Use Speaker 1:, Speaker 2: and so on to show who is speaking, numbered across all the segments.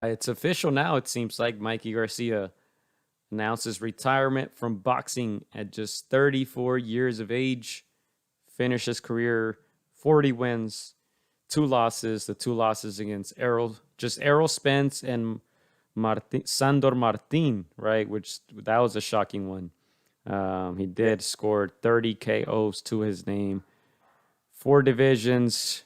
Speaker 1: It's official now. It seems like Mikey Garcia announces retirement from boxing at just 34 years of age. Finished his career 40 wins, two losses. The two losses against Errol Spence and Sandor Martin, right? Which that was a shocking one. He did score 30 KOs to his name. Four divisions,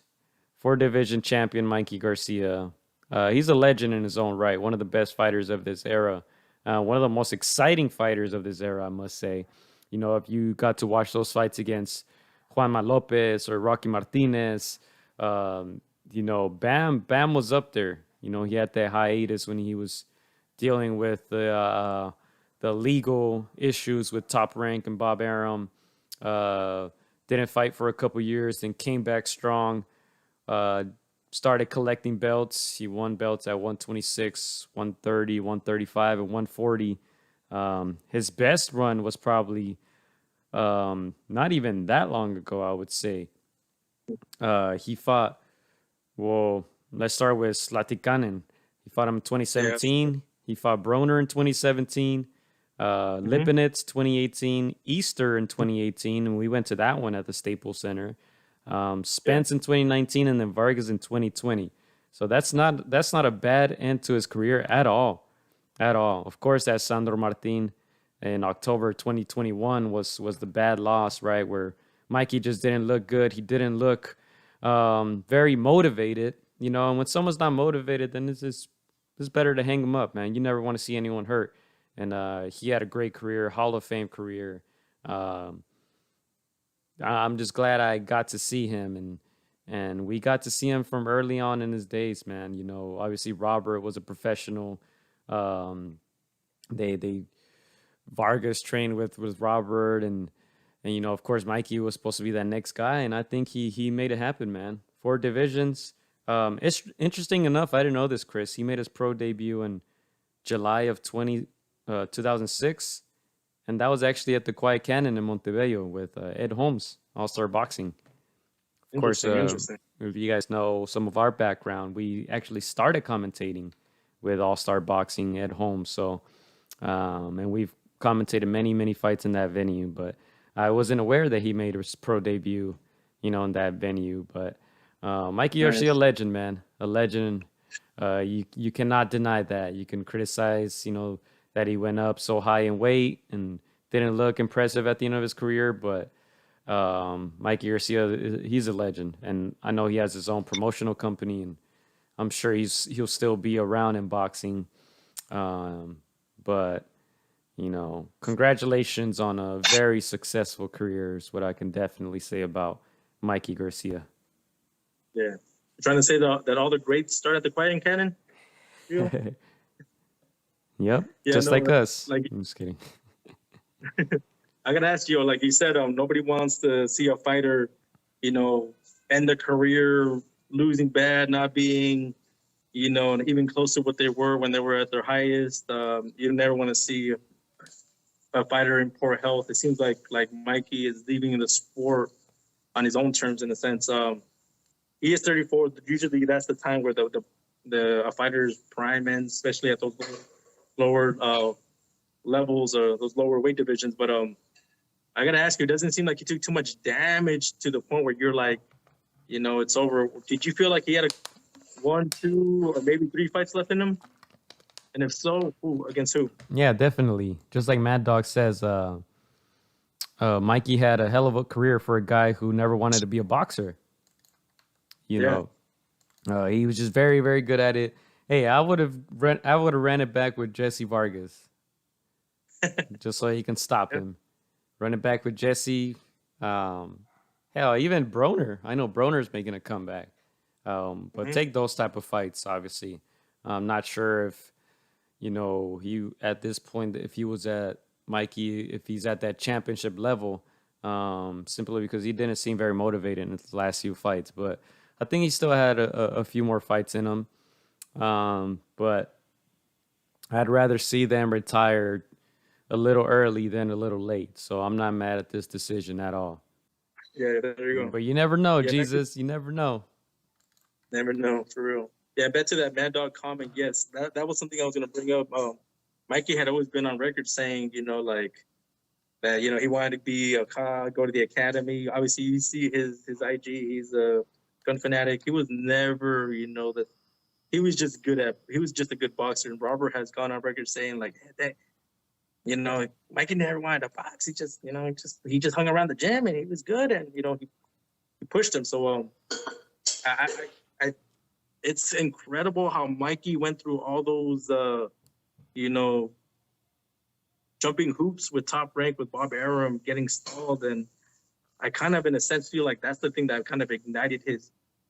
Speaker 1: four division champion Mikey Garcia. He's a legend in his own right. One of the best fighters of this era. One of the most exciting fighters of this era, I must say. You know, if you got to watch those fights against Juanma Lopez or Rocky Martinez, Bam was up there. You know, he had that hiatus when he was dealing with the legal issues with Top Rank and Bob Arum. Didn't fight for a couple years, then came back strong. Started collecting belts. He won belts at 126, 130, 135, and 140. His best run was probably not even that long ago, I would say. He fought, well, let's start with Slatikanen. He fought him in 2017. Yeah. He fought Broner in 2017. Lipinets 2018, Easter in 2018, and we went to that one at the Staples Center. Spence in 2019, and then Vargas in 2020. So that's not a bad end to his career at all. Of course, that Sandor Martin in October 2021 was the bad loss, right? Where Mikey just didn't look good. He didn't look very motivated, you know. And when someone's not motivated, then it's better to hang him up, man. You never want to see anyone hurt. And he had a great career, Hall of Fame career. I'm just glad I got to see him, and we got to see him from early on in his days, man. You know, obviously Robert was a professional. They Vargas trained with Robert, and you know, of course, Mikey was supposed to be that next guy, and I think he made it happen, man. Four divisions. It's interesting enough. I didn't know this, Chris. He made his pro debut in July of 2006, and that was actually at the Quiet Cannon in Montebello with Ed Holmes, All Star Boxing. Of course, if you guys know some of our background, we actually started commentating with All Star Boxing, Ed Holmes. So, and we've commentated many fights in that venue, but I wasn't aware that he made his pro debut, you know, in that venue. But Mikey Garcia, a legend, man, a legend. You cannot deny that. You can criticize, you know, that he went up so high in weight and didn't look impressive at the end of his career, but Mikey Garcia, he's a legend, and I know he has his own promotional company, and I'm sure he'll still be around in boxing. But you know, congratulations on a very successful career is what I can definitely say about Mikey Garcia.
Speaker 2: Yeah, you're trying to say that all the greats start at the Quiet Cannon.
Speaker 1: Yep, yeah, just like us. I'm just kidding.
Speaker 2: I gotta ask you, like you said, nobody wants to see a fighter, you know, end their career losing bad, not being, you know, even close to what they were when they were at their highest. You never want to see a fighter in poor health. It seems like Mikey is leaving the sport on his own terms, in a sense. He is 34. Usually, that's the time where a fighter's prime ends, especially at those lower levels or those lower weight divisions. But I gotta ask you, it doesn't seem like he took too much damage to the point where you're like, you know, it's over. Did you feel like he had a 1, 2, or maybe 3 fights left in him? And if so, against who?
Speaker 1: Yeah, definitely. Just like Mad Dog says, Mikey had a hell of a career for a guy who never wanted to be a boxer. You know, he was just very, very good at it. Hey, I would have ran it back with Jesse Vargas, just so he can stop him. Run it back with Jesse. Hell, even Broner. I know Broner's making a comeback. But take those type of fights. Obviously, I'm not sure if, you know, he at this point, if he was at Mikey, if he's at that championship level, simply because he didn't seem very motivated in his last few fights. But I think he still had a few more fights in him. But I'd rather see them retire a little early than a little late. So I'm not mad at this decision at all.
Speaker 2: Yeah, there you go.
Speaker 1: But you never know, Jesus. You never know.
Speaker 2: Never know, for real. Yeah, back to that Mad Dog comment. Yes, that was something I was gonna bring up. Mikey had always been on record saying, like that, he wanted to be a cop, go to the academy. Obviously, you see his IG. He's a gun fanatic. He was never, that he was just he was just a good boxer. And Robert has gone on record saying like that, Mikey never wanted to box. He just, he just hung around the gym and he was good, and he pushed him. So I it's incredible how Mikey went through all those jumping hoops with Top Rank, with Bob Arum, getting stalled, and I kind of in a sense feel like that's the thing that kind of ignited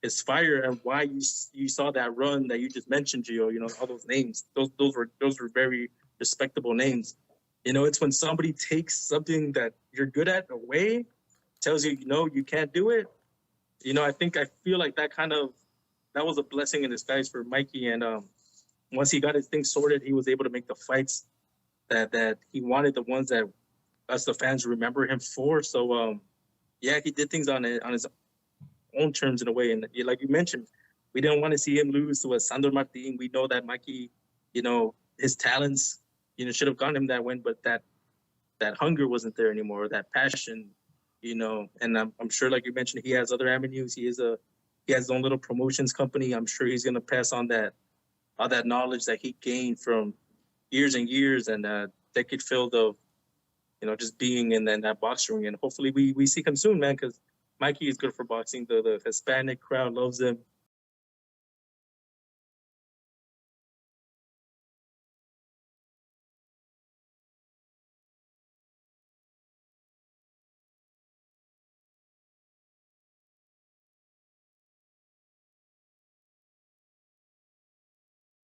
Speaker 2: his fire, and why you saw that run that you just mentioned, Gio. All those names, those were very respectable names. It's when somebody takes something that you're good at away, tells you you can't do it. I feel like that was a blessing in disguise for Mikey. And once he got his thing sorted, he was able to make the fights that he wanted, the ones that us the fans remember him for. So yeah, he did things on his own terms in a way. And like you mentioned, we didn't want to see him lose to a Sandor Martin. We know that Mikey, his talents, should have gotten him that win, but that hunger wasn't there anymore, that passion, and I'm sure, like you mentioned, he has other avenues. He has his own little promotions company. I'm sure he's going to pass on all that knowledge that he gained from years and years and decade filled of, just being in that box ring. And hopefully we see him soon, man, because Mikey is good for boxing. The Hispanic crowd loves him.